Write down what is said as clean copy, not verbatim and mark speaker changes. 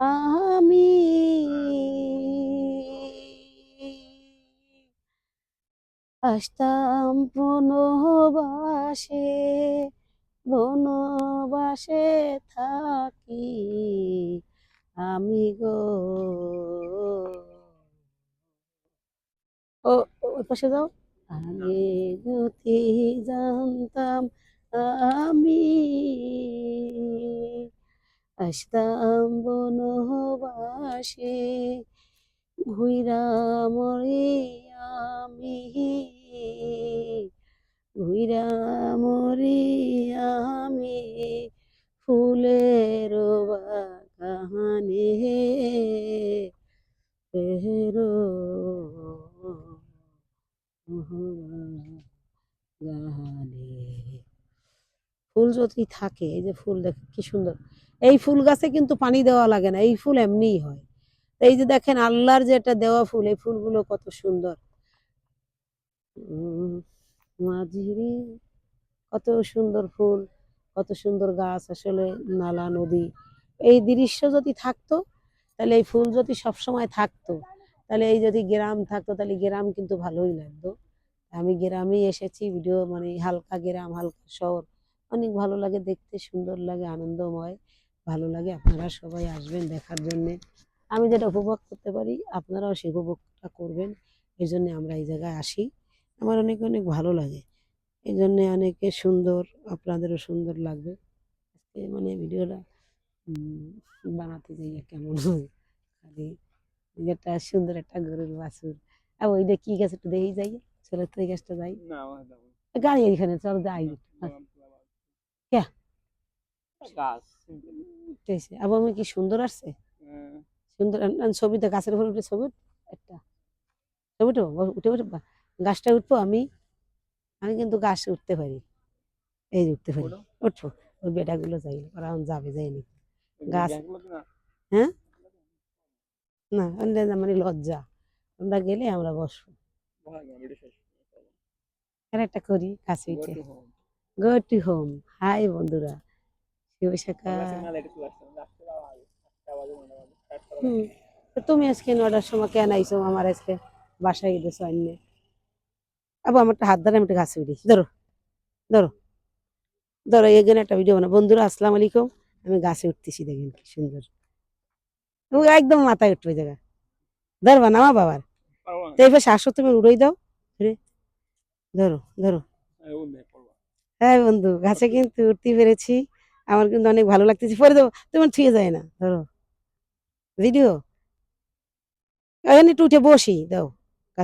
Speaker 1: আমি আসতাম বনবাসে, বনবাসে থাকি আমি গো। ও ওই পাশে যাও। আগে যদি জানতাম আমি আসতাম বনবাসে, ঘুইরা মরি আমি, ঘুইরা মরি আমি ফুলের বাগানে, তেরো গানে। ফুল যদি থাকে, এই যে ফুল দেখেন কি সুন্দর, এই ফুল গাছে কিন্তু পানি দেওয়া লাগে না, এই ফুল এমনিই হয়। এই যে দেখেন আল্লাহর যে এটা দেওয়া ফুল, এই ফুলগুলো কত সুন্দর। মাঝিরে কত সুন্দর ফুল, কত সুন্দর গাছ, আসলে নালা নদী, এই দৃশ্য যদি থাকতো, তাহলে এই ফুল যদি সবসময় থাকতো, তাহলে এই যদি গ্রাম থাকতো, তাহলে গ্রাম কিন্তু ভালোই লাগতো। আমি গ্রামেই এসেছি, ভিডিও মানে হালকা গ্রাম হালকা শহর, অনেক ভালো লাগে দেখতে, সুন্দর লাগে, আনন্দময়, ভালো লাগে। আপনারা সবাই আসবেন দেখার জন্যে। আমি যেটা উপভোগ করতে পারি আপনারাও সে উপভোগটা করবেন, এই জন্য আমরা এই জায়গায় আসি। আমার অনেক অনেক ভালো লাগে, এই জন্যে অনেকে সুন্দর, আপনাদেরও সুন্দর লাগবে। আজকে মানে ভিডিওটা বানাতে যাই কেমন হয়, খালি যেটা সুন্দর একটা গরুর বাছুর। আর ওইটা কি গাছ একটু দেখেই যাই, চলো তো এই গাছটা যাই, গাড়ি এইখানে চল যাই। কে আবার আমি কি সুন্দর আসছে, সুন্দর ছবিতে গাছের উপর উঠে ছবি একটা ছবি উঠবো, উঠে উঠে গাছটা উঠবো আমি, আমি কিন্তু গাছে উঠতে পারি, এই যে উঠতে পারি, উঠবো। ওই বেটাগুলো যাই, ওরা এখন যাবে যায়নি গাছ। হ্যাঁ না মানে লজ্জা, আমরা গেলে আমরা বসবো, একটা করি কাছে উঠে। Go to home. হাই বন্ধুরা, শুভ সকাল। হুম, তো তুমি আজকে 9টার সময় কেন আইছো আমার আজকে বাসায় গেছো আইনে? আবু আমারটা হাত ধরে, আমি একটা গাছে উঠি, ধরো ধরো ধরো, এখানে একটা ভিডিও বানা। বন্ধুরা আসসালামু আলাইকুম, আমি গাছে উঠতেছি, দেখেন কি সুন্দর, ও একদম মাথায় উঠবে জায়গা, ধরবা না আমার বাবার, তো এই পাশে আসো, তুমি উড়াই দাও, ধরো ধরো। হ্যাঁ বন্ধু, গাছে কিন্তু উঠতে পেরেছি, আমার কিন্তু অনেক ভালো লাগতেছে। পরে দেবো, তোমার ছুঁয়ে যায় না, ধরো ভিডিও, এখানে একটু উঠে বসি দাও।